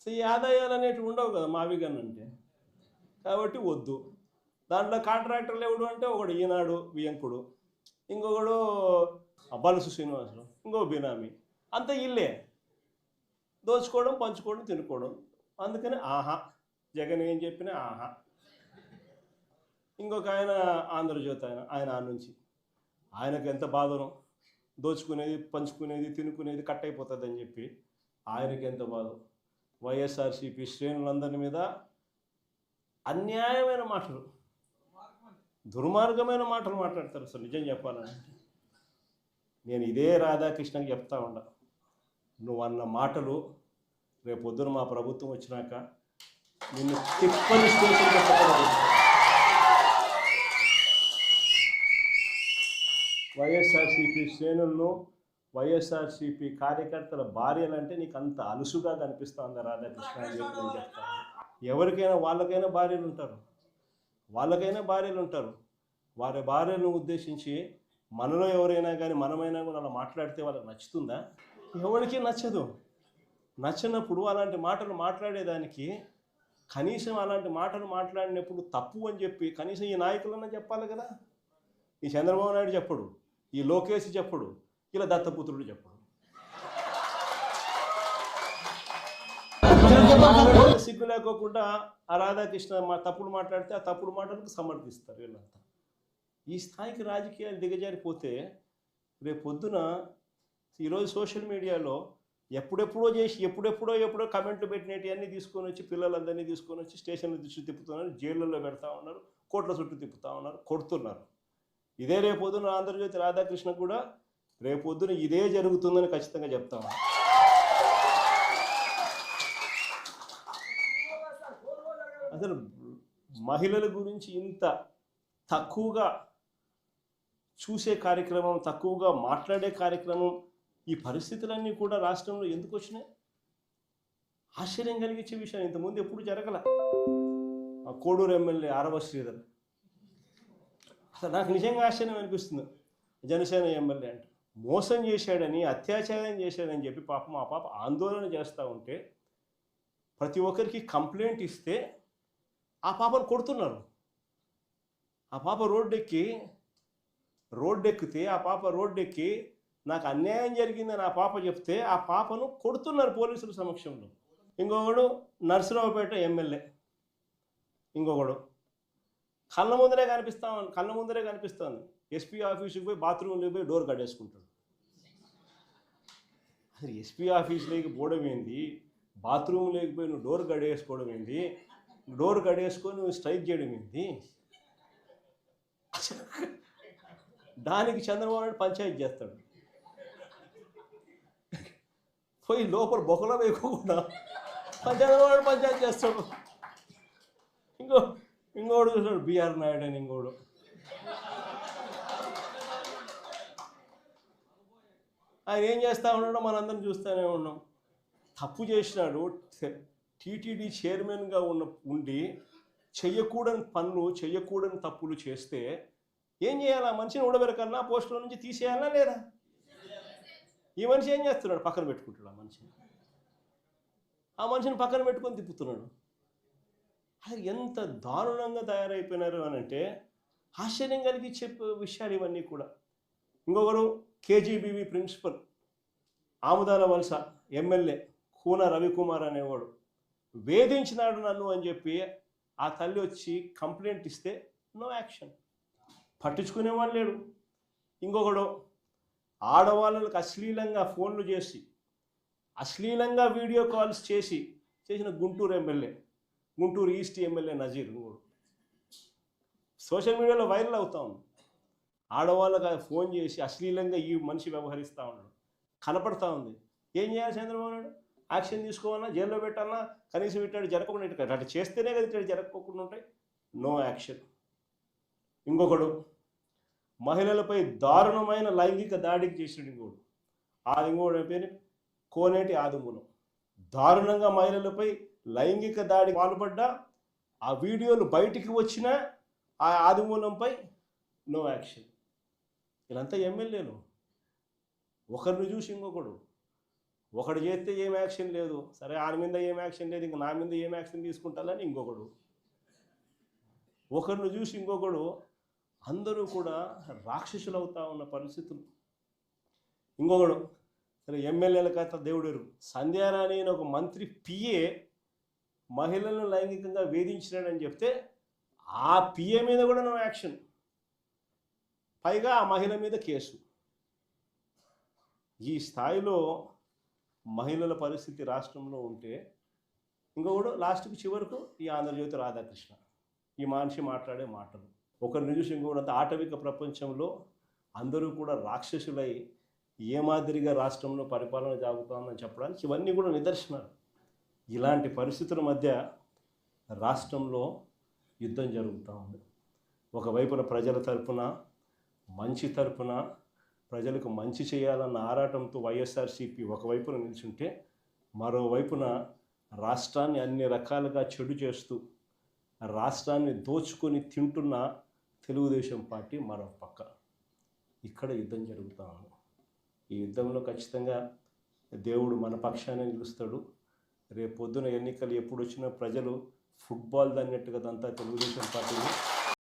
So ఈ ఆదాయాలు అనేటివి ఉండవు కదా మావి గన్ అంటే. కాబట్టి వద్దు. దాంట్లో కాంట్రాక్టర్లు ఎవడు అంటే ఒకడు ఈనాడు వియంకుడు, ఇంకొకడు బలుసు శ్రీనివాసులు, ఇంకో బినామీ. అంతా ఇల్లే దోచుకోవడం, పంచుకోవడం, తినుకోవడం. అందుకని ఆహా జగన్ ఏం చెప్పినా ఆహా. ఇంకొక ఆయన ఆంధ్రజ్యోతి ఆయన ఆ నుంచి ఆయనకు ఎంత బాధనో, దోచుకునేది, పంచుకునేది, తినుకునేది కట్ అయిపోతుందని చెప్పి ఆయనకి ఎంత బాధ. వైఎస్ఆర్సీపీ శ్రేణులందరి మీద అన్యాయమైన మాటలు, దుర్మార్గమైన మాటలు మాట్లాడతారు. అసలు నిజం చెప్పాలంటే నేను ఇదే రాధాకృష్ణకి చెప్తా ఉండా, నువ్వు అన్న మాటలు రేపొద్దున మా ప్రభుత్వం వచ్చినాక నిన్ను తిప్పని స్టేషన్ పెట్టకూడదు. వైఎస్ఆర్సీపీ శ్రేణులను, వైఎస్ఆర్సీపీ కార్యకర్తల భార్యలంటే నీకు అంత అలుసుగా కనిపిస్తుంది రాధాకృష్ణ అని చెప్పి నేను చెప్తాను. ఎవరికైనా వాళ్ళకైనా భార్యలు ఉంటారు, వారి భార్యలను ఉద్దేశించి మనలో ఎవరైనా కానీ మనమైనా కూడా అలా మాట్లాడితే వాళ్ళకి నచ్చుతుందా? ఎవరికి నచ్చదు. నచ్చినప్పుడు అలాంటి మాటలు మాట్లాడేదానికి కనీసం అలాంటి మాటలు మాట్లాడినప్పుడు తప్పు అని చెప్పి కనీసం ఈ నాయకులన్నా చెప్పాలి కదా. ఈ చంద్రబాబు నాయుడు చెప్పడు, ఈ లోకేష్ చెప్పడు, ఇలా దత్తపుత్రుడు చెప్పడు. సిగ్గు లేకోకుండా ఆ రాధాకృష్ణ తప్పుడు మాట్లాడితే ఆ తప్పుడు మాటలకు సమర్థిస్తారు వీళ్ళంతా. ఈ స్థాయికి రాజకీయాలు దిగజారిపోతే రేపు పొద్దున ఈరోజు సోషల్ మీడియాలో ఎప్పుడెప్పుడో కమెంట్లు పెట్టినవి అన్నీ తీసుకొని వచ్చి పిల్లలందరినీ తీసుకొని వచ్చి స్టేషన్ల చుట్టూ తిప్పుతున్నారు, జైళ్ళల్లో పెడతా ఉన్నారు, కోట్ల చుట్టూ తిప్పుతూ ఉన్నారు, కొడుతున్నారు. ఇదే రేపొద్దున ఆంధ్రజ్యోతి రాధాకృష్ణ కూడా రేపొద్దున ఇదే జరుగుతుందని ఖచ్చితంగా చెప్తాము. అసలు మహిళల గురించి ఇంత తక్కువగా చూసే కార్యక్రమం, తక్కువగా మాట్లాడే కార్యక్రమం, ఈ పరిస్థితులన్నీ కూడా రాష్ట్రంలో ఎందుకు వచ్చినాయి? ఆశ్చర్యం కలిగించే విషయం. ఇంతకుముందు ఎప్పుడు జరగల. ఆ కోడూరు ఎమ్మెల్యే ఆరవ శ్రీధర్, అసలు నాకు నిజంగా ఆశ్చర్యం అనిపిస్తుంది. జనసేన ఎమ్మెల్యే అంటే మోసం చేశాడని, అత్యాచారం చేశాడని చెప్పి పాపం ఆ పాప ఆందోళన చేస్తూ ఉంటే ప్రతి ఒక్కరికి కంప్లైంట్ ఇస్తే ఆ పాపను కొడుతున్నారు. ఆ పాప రోడ్డెక్కితే ఆ పాప రోడ్డెక్కి నాకు అన్యాయం జరిగిందని ఆ పాప చెప్తే ఆ పాపను కొడుతున్నారు పోలీసుల సమక్షంలో. ఇంకొకడు నర్సరావుపేట ఎమ్మెల్యే, ఇంకొకడు కళ్ళ ముందరే కనిపిస్తుంది. ఎస్పీ ఆఫీసుకి పోయి బాత్రూంలోకి పోయి డోర్ కట్టేసుకుంటాడు. అసలు ఎస్పీ ఆఫీసులోకి పోవడం ఏంది, బాత్రూంలోకి పోయి నువ్వు డోర్ కట్టేసుకోవడం ఏంది, డోర్ కట్టేసుకొని నువ్వు స్ట్రైక్ చేయడం ఏంది? దానికి చంద్రబాబు నాయుడు పంచాయతీ చేస్తాడు. పోయి లోపల బొక్కలో వేయకుండా చంద్రబాబు నాయుడు పంచాయతీ చేస్తాడు. ఇంకోడు చూస్తాడు బిఆర్ నాయుడు అని, ఇంకోడు ఆయన ఏం చేస్తూ ఉన్నాడో మనందరం చూస్తూనే ఉన్నాం. తప్పు చేసినాడు. టీటీడీ చైర్మన్గా ఉండి చెయ్యకూడని పనులు, చెయ్యకూడని తప్పులు చేస్తే ఏం చేయాలా? మనిషిని ఊడబెరకన్నా, పోస్టుల నుంచి తీసేయాలా లేదా? ఈ మనిషి ఏం చేస్తున్నాడు? పక్కన పెట్టుకుంటాడు ఆ మనిషిని పక్కన పెట్టుకొని తిప్పుతున్నాడు. అసలు ఎంత దారుణంగా తయారైపోయినారు అని అంటే ఆశ్చర్యం కలిగించే విషయాలు ఇవన్నీ కూడా. ఇంకొకరు కేజీబీవీ ప్రిన్సిపల్, ఆముదాల వలస ఎమ్మెల్యే కూన రవికుమార్ అనేవాడు వేధించినాడు నన్ను అని చెప్పి ఆ తల్లి వచ్చి కంప్లైంట్ ఇస్తే నో యాక్షన్, పట్టించుకునేవాడు లేడు. ఇంకొకడు ఆడవాళ్ళకి అశ్లీలంగా ఫోన్లు చేసి, అశ్లీలంగా వీడియో కాల్స్ చేసిన గుంటూరు ఈస్ట్ ఎమ్మెల్యే నజీర్ ఇంకోడు సోషల్ మీడియాలో వైరల్ అవుతా ఉంది. ఆడవాళ్ళకి ఫోన్ చేసి అశ్లీలంగా ఈ మనిషి వ్యవహరిస్తూ ఉన్నాడు, కనపడతా ఉంది. ఏం చేయాలి చంద్రబాబు నాయుడు? యాక్షన్ తీసుకోవాలన్నా, జైల్లో పెట్టాలన్నా, కనీసం ఇట్లాంటి జరగకుండా అట్లా చేస్తేనే కదా ఇట్లాంటి జరగకుండా ఉంటాయి. No action. ఇంకొకడు మహిళలపై దారుణమైన లైంగిక దాడికి చేసాడు. ఇంకోడు పేరు కోనేటి ఆదిమూలం. దారుణంగా మహిళలపై లైంగిక దాడి పాల్పడ్డా ఆ వీడియోలు బయటికి వచ్చినా ఆ ఆదిమూలంపై నో యాక్షన్. వీళ్ళంతా ఎమ్మెల్యేలు. ఒకరిని చూసి ఇంకొకడు ఒకడు చేస్తే ఏం యాక్షన్ లేదు, సరే ఆయన మీద ఏం యాక్షన్ లేదు, ఇంక నా మీద ఏం యాక్షన్ తీసుకుంటాలని ఇంకొకడు, ఒకరిని చూసి ఇంకొకడు, అందరూ కూడా రాక్షసులు అవుతా ఉన్న పరిస్థితులు. ఇంకొకడు సరే ఎమ్మెల్యేల కథ దేవుడు, సంధ్యారాణి అని ఒక మంత్రి పిఏ మహిళలను లైంగికంగా వేధించినాడని చెప్తే ఆ పిఏ మీద కూడా నో యాక్షన్, పైగా ఆ మహిళ మీద కేసు. ఈ స్థాయిలో మహిళల పరిస్థితి రాష్ట్రంలో ఉంటే ఇంకొకడు లాస్ట్కి చివరకు ఈ ఆంధ్రజ్యోతి రాధాకృష్ణ, ఈ మనిషి మాట్లాడే మాటలు, ఒకరిని చూసి ఇంకొకటి అంత ఆటవిక ప్రపంచంలో అందరూ కూడా రాక్షసులై ఏ మాదిరిగా రాష్ట్రంలో పరిపాలన సాగుతుందని చెప్పడానికి ఇవన్నీ కూడా నిదర్శనాలు. ఇలాంటి పరిస్థితుల మధ్య రాష్ట్రంలో యుద్ధం జరుగుతూ ఉంది. ఒకవైపున ప్రజల తరపున, మంచి తరపున, ప్రజలకు మంచి చేయాలన్న ఆరాటంతో వైఎస్ఆర్సీపీ ఒకవైపున నిల్చుంటే, మరోవైపున రాష్ట్రాన్ని అన్ని రకాలుగా చెడు చేస్తూ రాష్ట్రాన్ని దోచుకొని తింటున్న తెలుగుదేశం పార్టీ మరో పక్క. ఇక్కడ యుద్ధం జరుగుతూ ఉంది. ఈ యుద్ధంలో ఖచ్చితంగా దేవుడు మన పక్షాన్ని నిలుస్తాడు. రేపు పొద్దున ఎన్నికలు ఎప్పుడు వచ్చినా ప్రజలు ఫుట్బాల్ దన్నట్టుగా దంతా తెలుగుదేశం పార్టీని